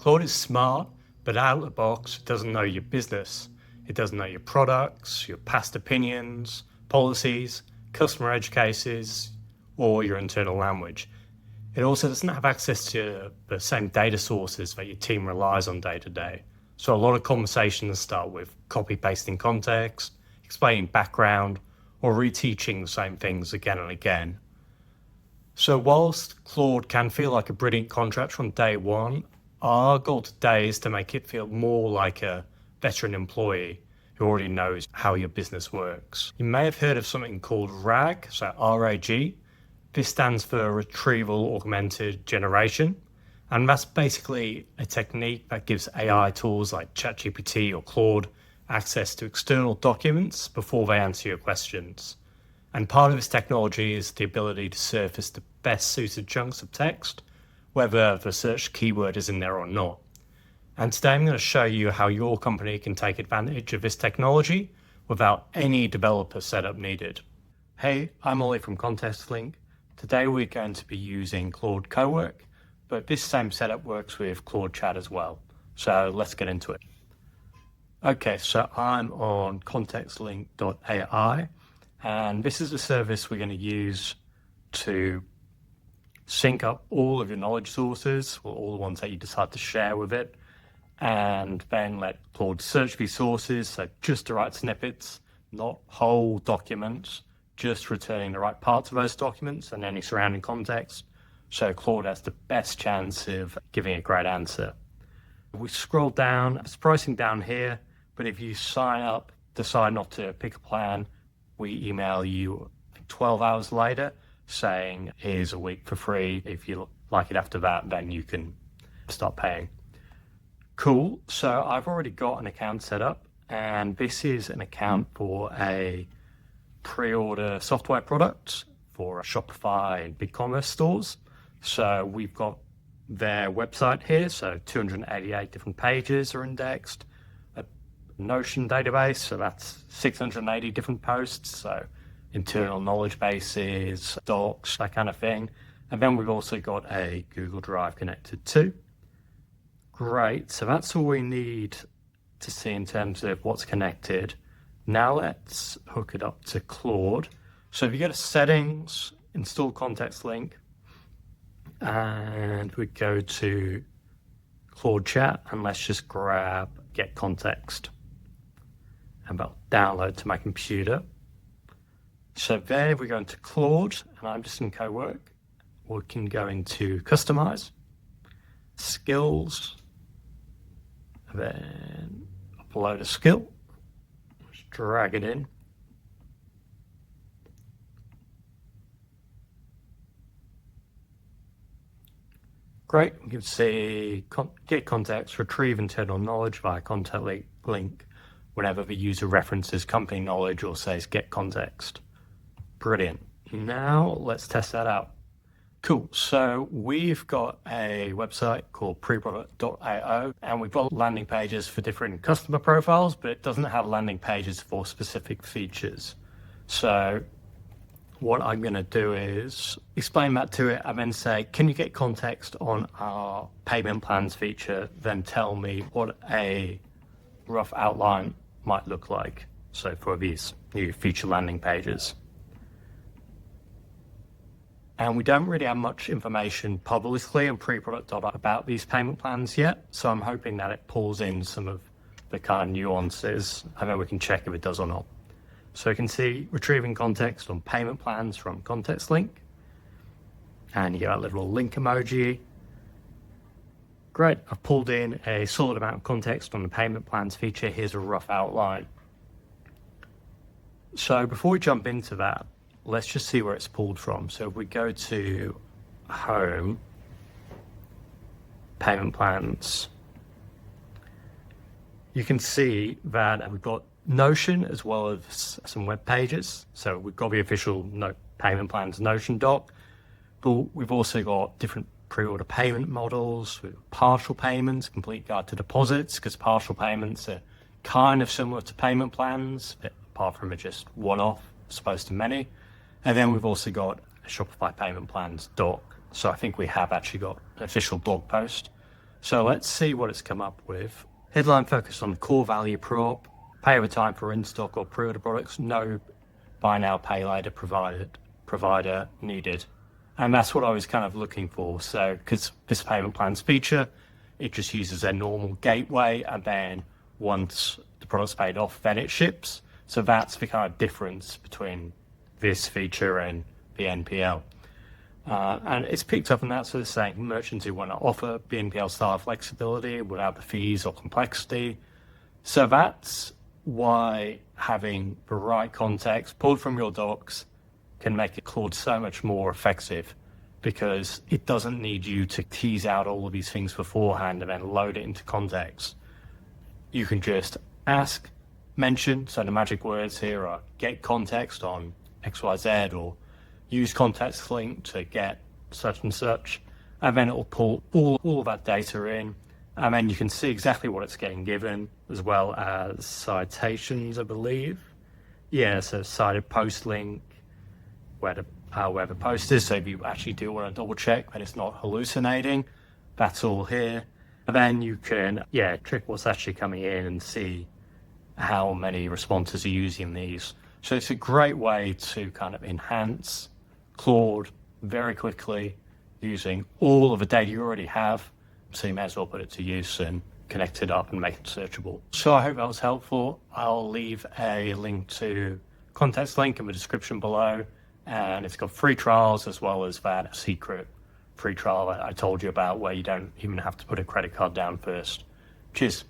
Claude is smart, but out of the box, it doesn't know your business. It doesn't know your products, your past opinions, policies, customer edge cases, or your internal language. It also doesn't have access to the same data sources that your team relies on day to day. So a lot of conversations start with copy-pasting context, explaining background, or reteaching the same things again and again. So whilst Claude can feel like a brilliant contract on day one, our goal today is to make it feel more like a veteran employee who already knows how your business works. You may have heard of something called RAG, so RAG. This stands for Retrieval Augmented Generation, and that's basically a technique that gives AI tools like ChatGPT or Claude access to external documents before they answer your questions. And part of this technology is the ability to surface the best suited chunks of text, whether the search keyword is in there or not. And today I'm going to show you how your company can take advantage of this technology without any developer setup needed. Hey, I'm Ollie from ContextLink. Today we're going to be using Claude Cowork, but this same setup works with Claude Chat as well. So let's get into it. Okay, so I'm on contextlink.ai, and this is a service we're going to use to sync up all of your knowledge sources, or all the ones that you decide to share with it, and then let Claude search these sources, so just the right snippets, not whole documents, just returning the right parts of those documents and any surrounding context, so Claude has the best chance of giving a great answer. We scroll down, it's pricing down here, but if you sign up, decide not to pick a plan, we email you 12 hours later saying, here's a week for free. If you like it after that, then you can start paying. Cool, so I've already got an account set up, and this is an account for a pre-order software product for Shopify and BigCommerce stores. So we've got their website here, so 288 different pages are indexed, a Notion database, so that's 680 different posts, so internal knowledge bases, docs, that kind of thing. And then we've also got a Google Drive connected too. Great, so that's all we need to see in terms of what's connected. Now let's hook it up to Claude. So if you go to settings, install ContextLink, and we go to Claude Chat, and let's just grab Get Context, and that'll download to my computer. So there we go into Claude, and I'm just in Cowork. We can go into Customize, Skills, and then upload a skill. Just drag it in. Great, you can see Get Context, retrieve internal knowledge via contact link whenever the user references company knowledge or says Get Context. Brilliant. Now let's test that out. Cool, so we've got a website called preproduct.io, and we've got landing pages for different customer profiles, but it doesn't have landing pages for specific features. So what I'm going to do is explain that to it and then say, can you get context on our payment plans feature? Then tell me what a rough outline might look like. So for these new feature landing pages. And we don't really have much information publicly on preproduct.io about these payment plans yet. So I'm hoping that it pulls in some of the kind of nuances, and then we can check if it does or not. So you can see retrieving context on payment plans from ContextLink, and you get that little link emoji. Great, I've pulled in a solid amount of context on the payment plans feature. Here's a rough outline. So before we jump into that, let's just see where it's pulled from. So if we go to Home, Payment Plans, you can see that we've got Notion as well as some web pages. So we've got the official Payment Plans Notion doc, but we've also got different pre-order payment models, with partial payments, complete guide to deposits, because partial payments are kind of similar to payment plans, apart from it just one-off as opposed to many. And then we've also got a Shopify Payment Plans doc. So I think we have actually got an official blog post. So let's see what it's come up with. Headline focused on the core value prop, pay over time for in-stock or pre-order products, no buy now, pay later provider needed. And that's what I was kind of looking for. So, because this payment plans feature, it just uses a normal gateway, and then once the product's paid off, then it ships. So that's the kind of difference between this feature and the NPL. And it's picked up on that, so it's saying merchants who want to offer BNPL style flexibility without the fees or complexity. So that's why having the right context pulled from your docs can make Claude so much more effective, because it doesn't need you to tease out all of these things beforehand and then load it into context. You can just ask, mention, so the magic words here are get context on XYZ, or use context link to get such and such, and then it will pull all of that data in, and then you can see exactly what it's getting given, as well as citations, I believe. Yeah, so cited post link, where the post is, so if you actually do want to double check that it's not hallucinating, that's all here. And then you can, check what's actually coming in and see how many responses are using these. So it's a great way to kind of enhance Claude very quickly using all of the data you already have. So you may as well put it to use and connect it up and make it searchable. So I hope that was helpful. I'll leave a link to context link in the description below, and it's got free trials as well as that secret free trial that I told you about, where you don't even have to put a credit card down first. Cheers.